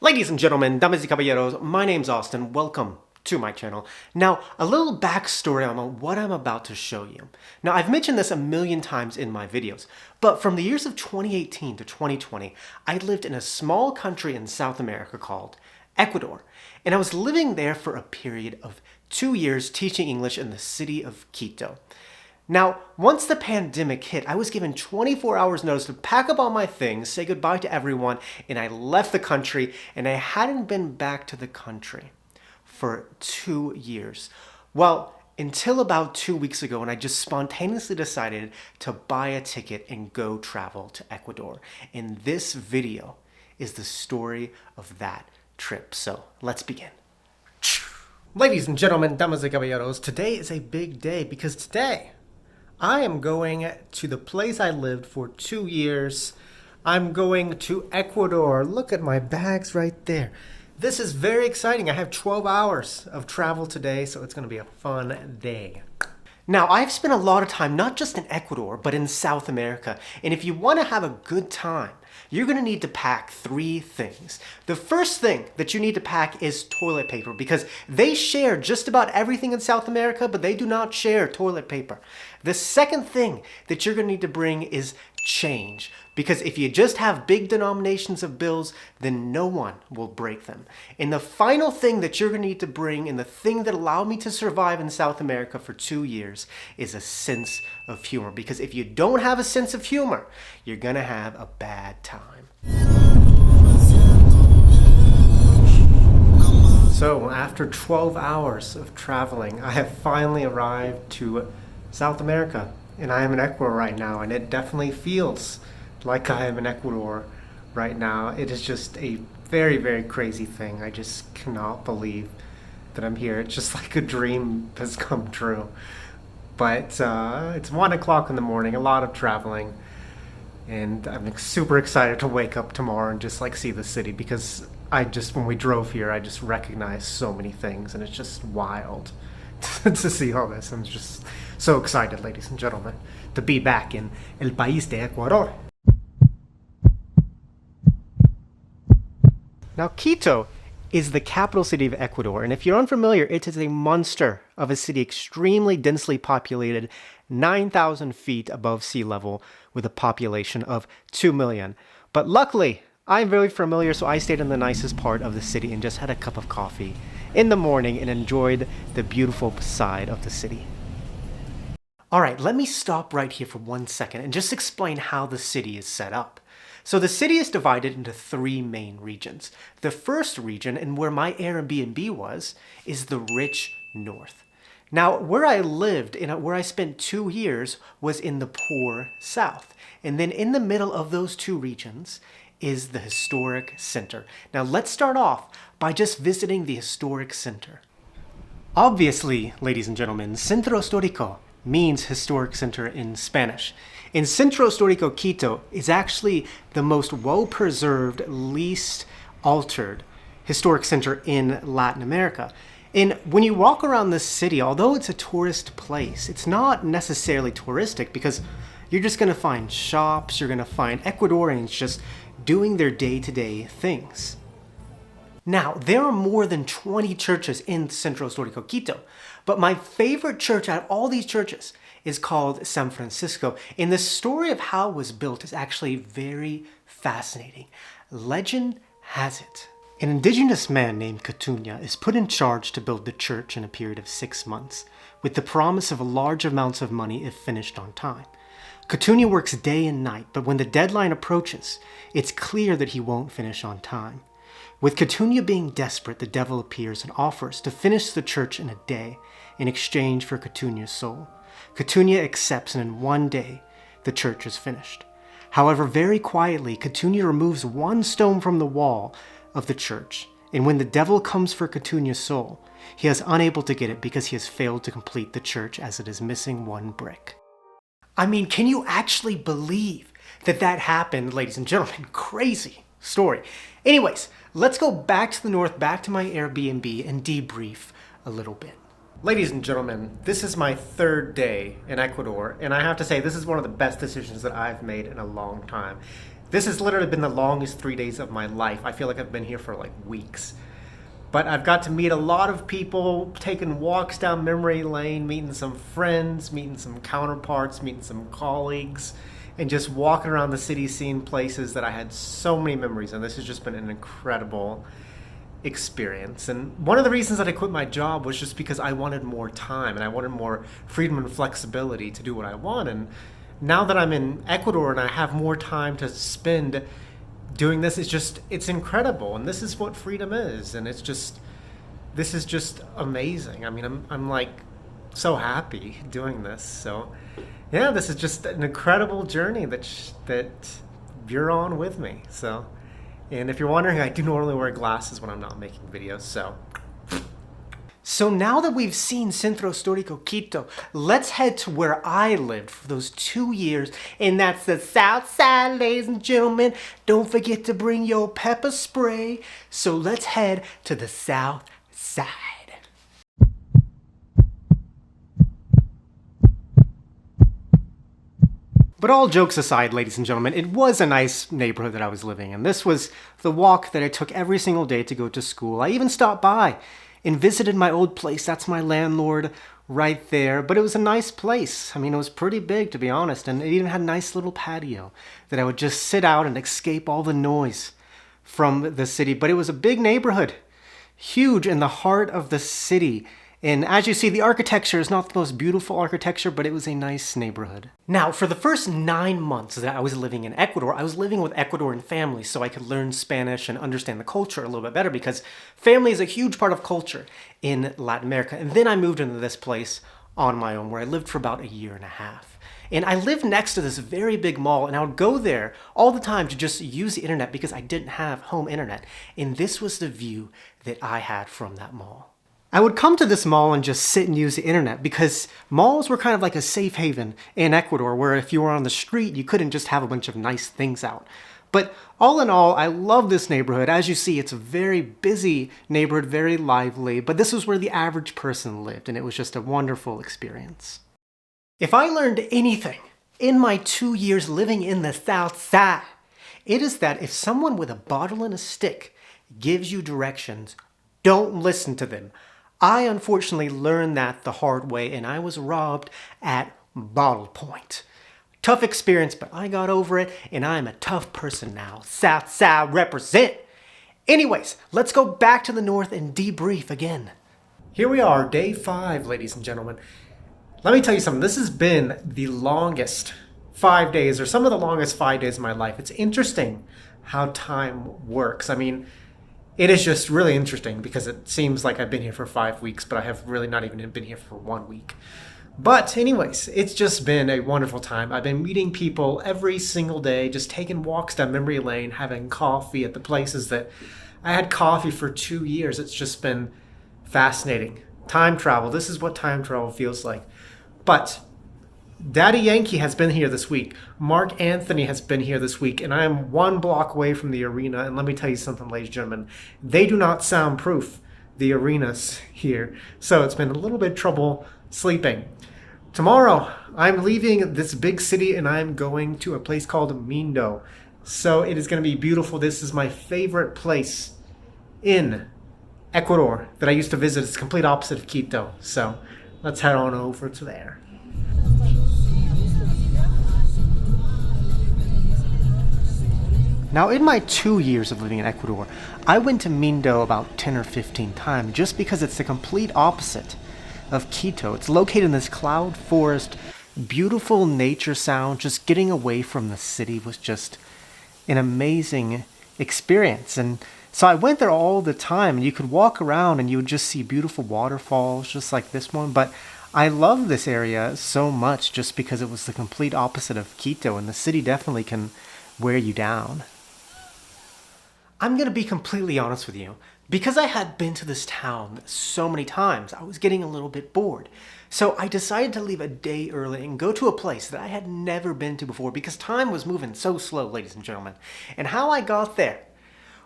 Ladies and gentlemen, damas y caballeros, my name's Austin. Welcome to my channel. Now, a little backstory on what I'm about to show you. Now, I've mentioned this a million times in my videos, but from the years of 2018 to 2020, I lived in a small country in South America called Ecuador, and I was living there for a period of 2 years teaching English in the city of Quito. Now, once the pandemic hit, I was given 24 hours notice to pack up all my things, say goodbye to everyone, and I left the country, and I hadn't been back to the country for 2 years. Well, until about 2 weeks ago, when I just spontaneously decided to buy a ticket and go travel to Ecuador. And this video is the story of that trip. So let's begin. Ladies and gentlemen, damas y caballeros, today is a big day because today I am going to the place I lived for 2 years. I'm going to Ecuador. Look at my bags right there. This is very exciting. I have 12 hours of travel today, so it's going to be a fun day. Now, I've spent a lot of time not just in Ecuador, but in South America. And if you want to have a good time, you're going to need to pack 3 things. The first thing that you need to pack is toilet paper because they share just about everything in South America, but they do not share toilet paper. The second thing that you're going to need to bring is change because if you just have big denominations of bills, then no one will break them. And the final thing that you're going to need to bring, and the thing that allowed me to survive in South America for 2 years, is a sense of humor. Because if you don't have a sense of humor, you're going to have a bad time. So after 12 hours of traveling, I have finally arrived to South America. And I am in Ecuador right now, and it definitely feels like I am in Ecuador right now. It is just a very, very crazy thing. I just cannot believe that I'm here. It's just like a dream has come true. But it's 1 o'clock in the morning, a lot of traveling, and I'm super excited to wake up tomorrow and just like see the city because when we drove here, I just recognized so many things, and it's just wild to see all this. I'm just so excited, ladies and gentlemen, to be back in El País de Ecuador. Now, Quito is the capital city of Ecuador, and if you're unfamiliar, it is a monster of a city, extremely densely populated, 9,000 feet above sea level, with a population of 2 million. But luckily, I'm very familiar, so I stayed in the nicest part of the city and just had a cup of coffee in the morning and enjoyed the beautiful side of the city. Alright, let me stop right here for 1 second and just explain how the city is set up. So the city is divided into 3 main regions. The first region, and where my Airbnb was, is the rich north. Now, where I lived, where I spent 2 years, was in the poor south. And then in the middle of those 2 regions is the historic center. Now let's start off by just visiting the historic center. Obviously, ladies and gentlemen, Centro Histórico means historic center in Spanish. And Centro Histórico Quito is actually the most well-preserved, least altered historic center in Latin America. And when you walk around this city, although it's a tourist place, it's not necessarily touristic because you're just going to find shops, you're going to find Ecuadorians just doing their day-to-day things. Now, there are more than 20 churches in Centro Histórico Quito, but my favorite church out of all these churches is called San Francisco, and the story of how it was built is actually very fascinating. Legend has it, an indigenous man named Catuña is put in charge to build the church in a period of 6 months, with the promise of large amounts of money if finished on time. Catuña works day and night, but when the deadline approaches, it's clear that he won't finish on time. With Catuña being desperate, the devil appears and offers to finish the church in a day in exchange for Catuña's soul. Catuña accepts, and in 1 day, the church is finished. However, very quietly, Catuña removes 1 stone from the wall of the church, and when the devil comes for Catuña's soul, he is unable to get it because he has failed to complete the church as it is missing 1 brick. I mean, can you actually believe that that happened, ladies and gentlemen? Crazy story. Anyways, let's go back to the north, back to my Airbnb, and debrief a little bit. Ladies and gentlemen, this is my 3rd day in Ecuador, and I have to say this is one of the best decisions that I've made in a long time. This has literally been the longest 3 days of my life. I feel like I've been here for like weeks. But I've got to meet a lot of people, taking walks down memory lane, meeting some friends, meeting some counterparts, meeting some colleagues, and just walking around the city, seeing places that I had so many memories. And this has just been an incredible experience. And one of the reasons that I quit my job was just because I wanted more time and I wanted more freedom and flexibility to do what I want. And now that I'm in Ecuador and I have more time to spend doing this, it's incredible. And this is what freedom is. And this is just amazing. I mean, I'm like so happy doing this. So yeah, this is just an incredible journey that you're on with me. So, and if you're wondering, I do normally wear glasses when I'm not making videos. So now that we've seen Centro Histórico Quito, let's head to where I lived for those 2 years, and that's the South Side, ladies and gentlemen. Don't forget to bring your pepper spray. So let's head to the South Side. But all jokes aside, ladies and gentlemen, it was a nice neighborhood that I was living in. This was the walk that I took every single day to go to school. I even stopped by and visited my old place. That's my landlord right there. But it was a nice place. I mean, it was pretty big, to be honest. And it even had a nice little patio that I would just sit out and escape all the noise from the city. But it was a big neighborhood, huge in the heart of the city. And as you see, the architecture is not the most beautiful architecture, but it was a nice neighborhood. Now, for the first 9 months that I was living in Ecuador, I was living with Ecuadorian families so I could learn Spanish and understand the culture a little bit better, because family is a huge part of culture in Latin America. And then I moved into this place on my own, where I lived for about a year and a half. And I lived next to this very big mall, and I would go there all the time to just use the internet because I didn't have home internet. And this was the view that I had from that mall. I would come to this mall and just sit and use the internet, because malls were kind of like a safe haven in Ecuador, where if you were on the street, you couldn't just have a bunch of nice things out. But all in all, I love this neighborhood. As you see, it's a very busy neighborhood, very lively, but this is where the average person lived, and it was just a wonderful experience. If I learned anything in my 2 years living in the South Side, it is that if someone with a bottle and a stick gives you directions, don't listen to them. I unfortunately learned that the hard way, and I was robbed at bottle point. Tough experience, but I got over it, and I'm a tough person now. South Side represent! Anyways, let's go back to the north and debrief again. Here we are, day 5, ladies and gentlemen. Let me tell you something. This has been the longest 5 days, or some of the longest 5 days of my life. It's interesting how time works. I mean, it is just really interesting because it seems like I've been here for 5 weeks, but I have really not even been here for 1 week. But anyways, it's just been a wonderful time. I've been meeting people every single day, just taking walks down memory lane, having coffee at the places that I had coffee for 2 years. It's just been fascinating. Time travel. This is what time travel feels like. But Daddy Yankee has been here this week. Mark Anthony has been here this week, and I am 1 block away from the arena. And let me tell you something, ladies and gentlemen, they do not soundproof the arenas here. So it's been a little bit trouble sleeping. Tomorrow, I'm leaving this big city and I'm going to a place called Mindo. So it is going to be beautiful. This is my favorite place in Ecuador that I used to visit. It's the complete opposite of Quito. So let's head on over to there. Now, in my 2 years of living in Ecuador, I went to Mindo about 10 or 15 times just because it's the complete opposite of Quito. It's located in this cloud forest, beautiful nature sound. Just getting away from the city was just an amazing experience. And so I went there all the time, and you could walk around and you would just see beautiful waterfalls just like this one. But I love this area so much just because it was the complete opposite of Quito, and the city definitely can wear you down. I'm going to be completely honest with you. Because I had been to this town so many times, I was getting a little bit bored. So I decided to leave a day early and go to a place that I had never been to before, because time was moving so slow, ladies and gentlemen. And how I got there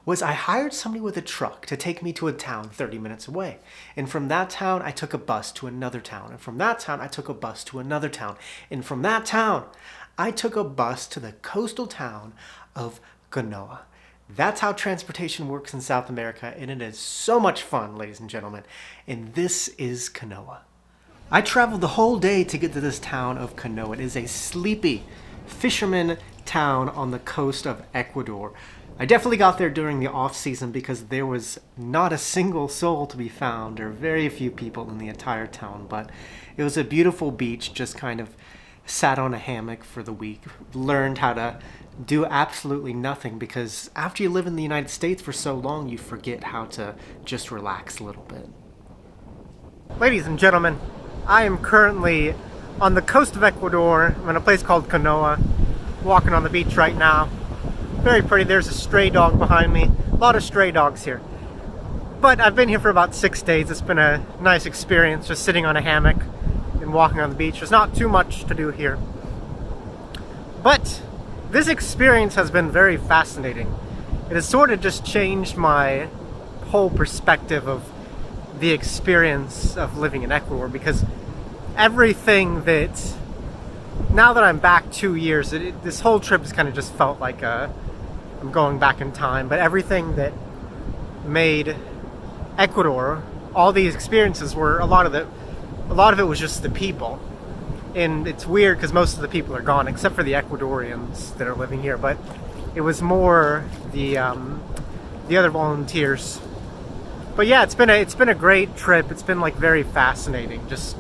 was I hired somebody with a truck to take me to a town 30 minutes away. And from that town, I took a bus to another town. And from that town, I took a bus to another town. And from that town, I took a bus to the coastal town of Canoa. That's how transportation works in South America, and it is so much fun, ladies and gentlemen. And this is Canoa. I traveled the whole day to get to this town of Canoa. It is a sleepy fisherman town on the coast of Ecuador. I definitely got there during the off season because there was not a single soul to be found, or very few people in the entire town, but it was a beautiful beach. Just kind of sat on a hammock for the week, learned how to do absolutely nothing, because after you live in the United States for so long, you forget how to just relax a little bit. Ladies and gentlemen, I am currently on the coast of Ecuador. I'm in a place called Canoa, walking on the beach right now. Very pretty. There's a stray dog behind me. A lot of stray dogs here. But I've been here for about 6 days. It's been a nice experience just sitting on a hammock and walking on the beach. There's not too much to do here. But this experience has been very fascinating. It has sort of just changed my whole perspective of the experience of living in Ecuador, because everything that, now that I'm back 2 years, this whole trip has kind of just felt like I'm going back in time. But everything that made Ecuador, all these experiences were, a lot of it was just the people. And it's weird because most of the people are gone, except for the Ecuadorians that are living here. But it was more the other volunteers. But yeah, it's been a great trip. It's been like very fascinating, just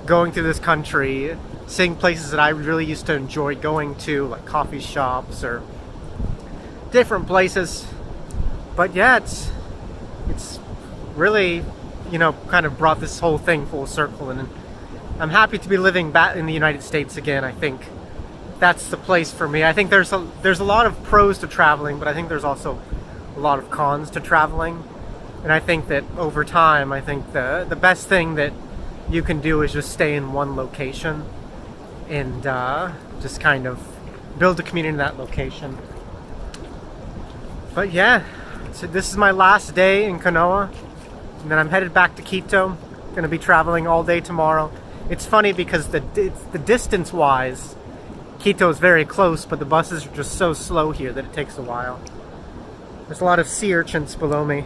going through this country, seeing places that I really used to enjoy going to, like coffee shops or different places. But yeah, it's really, you know, kind of brought this whole thing full circle, and I'm happy to be living back in the United States again. I think that's the place for me. I think there's a lot of pros to traveling, but I think there's also a lot of cons to traveling. And I think that over time, I think the best thing that you can do is just stay in one location and just kind of build a community in that location. But yeah, so this is my last day in Canoa, and then I'm headed back to Quito. Gonna be traveling all day tomorrow. It's funny because the distance-wise, Quito is very close, but the buses are just so slow here that it takes a while. There's a lot of sea urchins below me.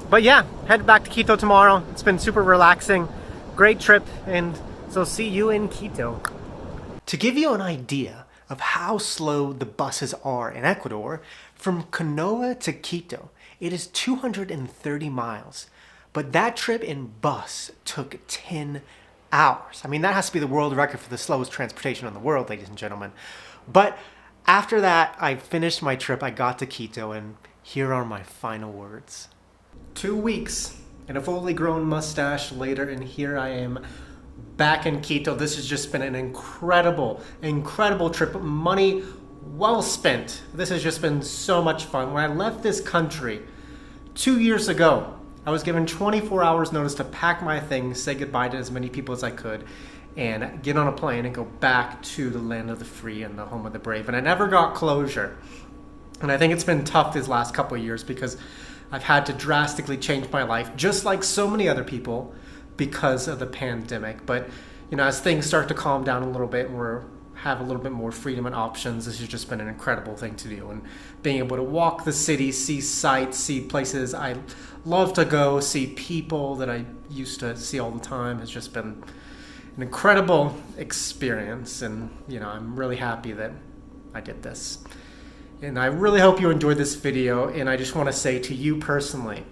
But yeah, head back to Quito tomorrow. It's been super relaxing, great trip, and so see you in Quito. To give you an idea of how slow the buses are in Ecuador, from Canoa to Quito, it is 230 miles. But that trip in bus took 10 hours. I mean, that has to be the world record for the slowest transportation in the world, ladies and gentlemen. But after that, I finished my trip, I got to Quito, and here are my final words. 2 weeks and a fully grown mustache later, and here I am back in Quito. This has just been an incredible trip. Money well spent. This has just been so much fun. When I left this country 2 years ago, I was given 24 hours notice to pack my things, say goodbye to as many people as I could, and get on a plane and go back to the land of the free and the home of the brave. And I never got closure. And I think it's been tough these last couple of years because I've had to drastically change my life, just like so many other people, because of the pandemic. But you know, as things start to calm down a little bit and we have a little bit more freedom and options, this has just been an incredible thing to do. And being able to walk the city, see sights, see places I love to go, see people that I used to see all the time, has just been an incredible experience. And you know, I'm really happy that I did this. And I really hope you enjoyed this video, and I just want to say to you personally,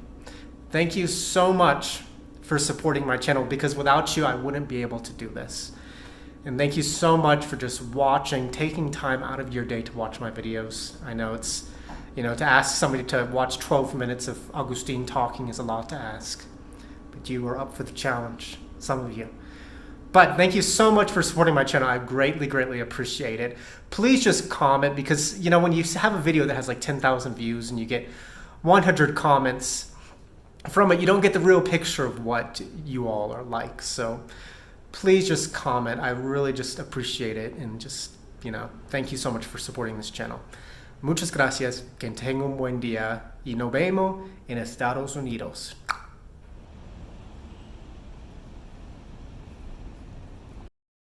thank you so much for supporting my channel, because without you I wouldn't be able to do this. And thank you so much for just watching, taking time out of your day to watch my videos. I know it's, you know, to ask somebody to watch 12 minutes of Augustine talking is a lot to ask, but you are up for the challenge, some of you. But thank you so much for supporting my channel. I greatly appreciate it. Please just comment, because you know, when you have a video that has like 10,000 views and you get 100 comments from it, you don't get the real picture of what you all are like. So please just comment. I really just appreciate it, and just, you know, thank you so much for supporting this channel. Muchas gracias. Que tenga un buen día y nos vemos en Estados Unidos.